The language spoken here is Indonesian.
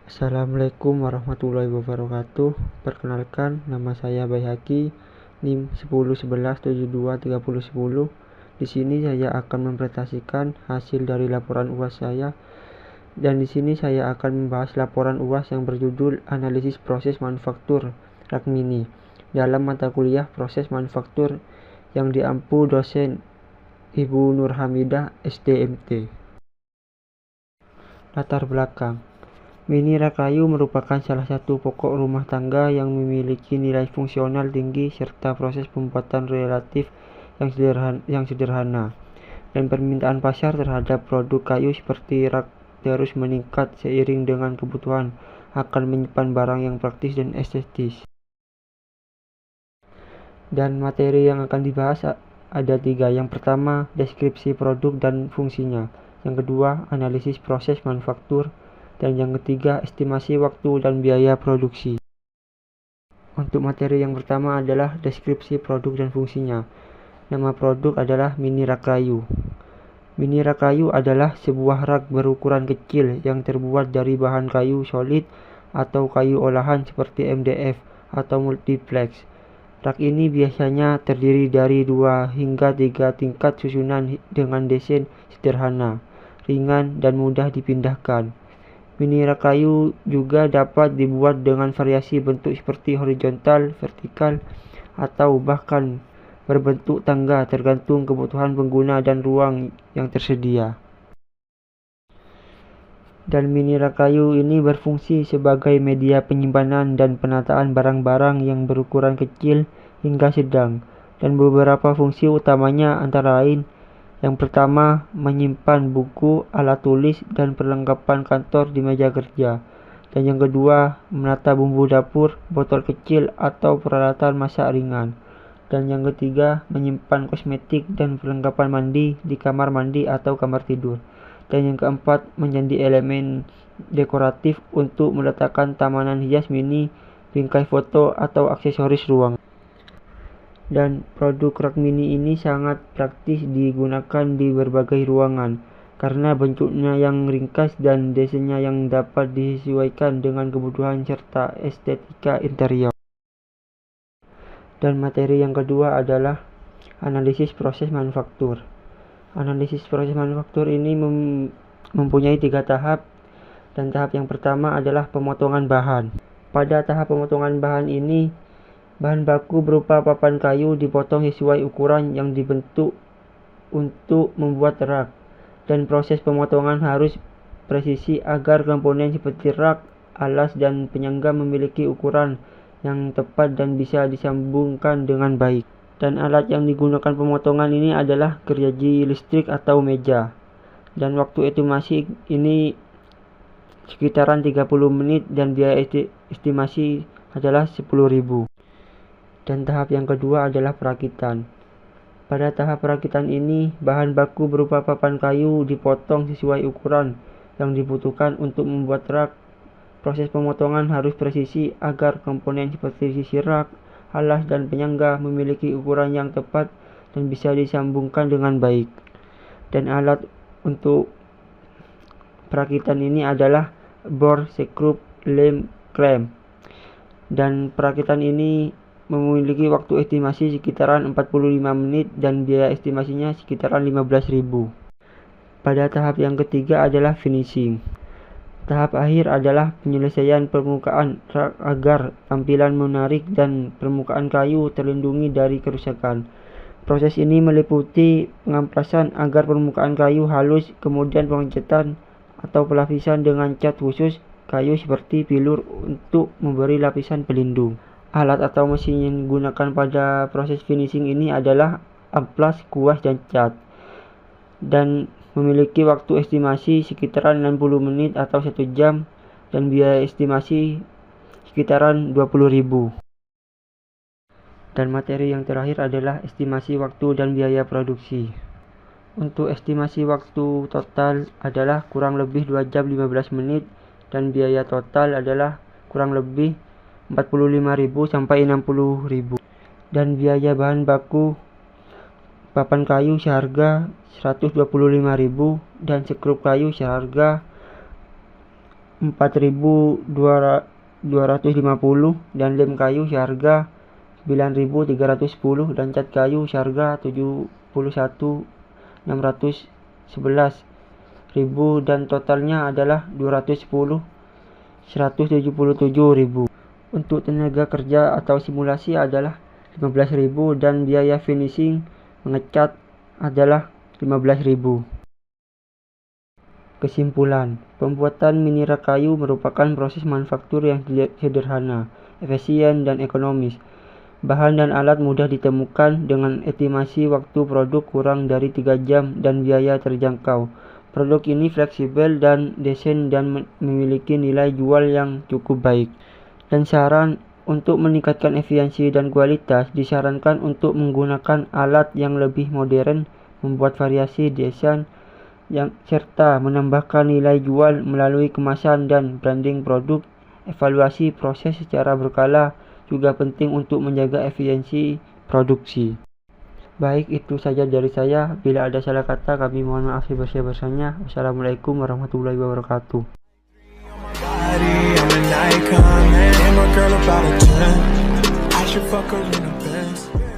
Assalamualaikum warahmatullahi wabarakatuh. Perkenalkan, nama saya Baihaqi, NIM 1011723010. Di sini saya akan mempresentasikan hasil dari laporan UAS saya, dan di sini saya akan membahas laporan UAS yang berjudul Analisis Proses Manufaktur Rak Mini dalam mata kuliah Proses Manufaktur yang diampu dosen Ibu Nur Hamidah, STMT. Latar belakang. Mini rak kayu merupakan salah satu pokok rumah tangga yang memiliki nilai fungsional tinggi serta proses pembuatan relatif yang sederhana, dan permintaan pasar terhadap produk kayu seperti rak terus meningkat seiring dengan kebutuhan akan menyimpan barang yang praktis dan estetis. Dan materi yang akan dibahas ada 3. Yang pertama, deskripsi produk dan fungsinya. Yang kedua, analisis proses manufaktur. Dan yang ketiga, estimasi waktu dan biaya produksi. Untuk materi yang pertama adalah deskripsi produk dan fungsinya. Nama produk adalah mini rak kayu. Mini rak kayu adalah sebuah rak berukuran kecil yang terbuat dari bahan kayu solid atau kayu olahan seperti MDF atau multiplex. Rak ini biasanya terdiri dari 2 hingga 3 tingkat susunan dengan desain sederhana, ringan, dan mudah dipindahkan. Mini rak kayu juga dapat dibuat dengan variasi bentuk seperti horizontal, vertikal, atau bahkan berbentuk tangga tergantung kebutuhan pengguna dan ruang yang tersedia. Dan mini rak kayu ini berfungsi sebagai media penyimpanan dan penataan barang-barang yang berukuran kecil hingga sedang, dan beberapa fungsi utamanya antara lain: yang pertama, menyimpan buku, alat tulis, dan perlengkapan kantor di meja kerja. Dan yang kedua, menata bumbu dapur, botol kecil, atau peralatan masak ringan. Dan yang ketiga, menyimpan kosmetik dan perlengkapan mandi di kamar mandi atau kamar tidur. Dan yang keempat, menjadi elemen dekoratif untuk meletakkan tamanan hias mini, bingkai foto, atau aksesoris ruang. Dan produk rak mini ini sangat praktis digunakan di berbagai ruangan karena bentuknya yang ringkas dan desainnya yang dapat disesuaikan dengan kebutuhan serta estetika interior. Dan materi yang kedua adalah analisis proses manufaktur. Analisis proses manufaktur ini mempunyai 3 tahap, dan tahap yang pertama adalah pemotongan bahan. Pada tahap pemotongan bahan ini, bahan baku berupa papan kayu dipotong sesuai ukuran yang dibentuk untuk membuat rak, dan proses pemotongan harus presisi agar komponen seperti rak, alas, dan penyangga memiliki ukuran yang tepat dan bisa disambungkan dengan baik. Dan alat yang digunakan pemotongan ini adalah gergaji listrik atau meja, dan waktu estimasi ini sekitaran 30 menit dan biaya estimasi adalah 10.000. Dan tahap yang kedua adalah perakitan. Pada tahap perakitan ini, bahan baku berupa papan kayu dipotong sesuai ukuran yang dibutuhkan untuk membuat rak. Proses pemotongan harus presisi agar komponen seperti sisi rak, alas, dan penyangga memiliki ukuran yang tepat dan bisa disambungkan dengan baik. Dan alat untuk perakitan ini adalah bor, skrup, lem, klem. Dan perakitan ini memiliki waktu estimasi sekitaran 45 menit dan biaya estimasinya sekitaran 15.000. Pada tahap yang ketiga adalah finishing. Tahap akhir adalah penyelesaian permukaan rak agar tampilan menarik dan permukaan kayu terlindungi dari kerusakan. Proses ini meliputi pengamplasan agar permukaan kayu halus, kemudian pengecatan atau pelapisan dengan cat khusus kayu seperti pilur untuk memberi lapisan pelindung. Alat atau mesin yang digunakan pada proses finishing ini adalah amplas, kuas, dan cat, dan memiliki waktu estimasi sekitaran 60 menit atau 1 jam dan biaya estimasi sekitaran 20.000. Dan materi yang terakhir adalah estimasi waktu dan biaya produksi. Untuk estimasi waktu total adalah kurang lebih 2 jam 15 menit dan biaya total adalah kurang lebih 45.000 sampai 60.000. Dan biaya bahan baku papan kayu seharga 125.000 dan sekrup kayu seharga 4.250 dan lem kayu seharga 9.310 dan cat kayu seharga 71.611.000 dan totalnya adalah 177.000. Untuk tenaga kerja atau simulasi adalah 15.000 dan biaya finishing mengecat adalah 15.000. Kesimpulan, pembuatan miniral kayu merupakan proses manufaktur yang sederhana, efisien, dan ekonomis. Bahan dan alat mudah ditemukan dengan estimasi waktu produk kurang dari 3 jam dan biaya terjangkau. Produk ini fleksibel dan desain dan memiliki nilai jual yang cukup baik. Dan saran untuk meningkatkan efisiensi dan kualitas, disarankan untuk menggunakan alat yang lebih modern, membuat variasi desain serta menambahkan nilai jual melalui kemasan dan branding produk. Evaluasi proses secara berkala juga penting untuk menjaga efisiensi produksi. Baik, itu saja dari saya. Bila ada salah kata, kami mohon maaf sebesar-besarnya. Wassalamualaikum warahmatullahi wabarakatuh. I'm an icon, man. And my girl about a 10. I should fuck her in the Benz.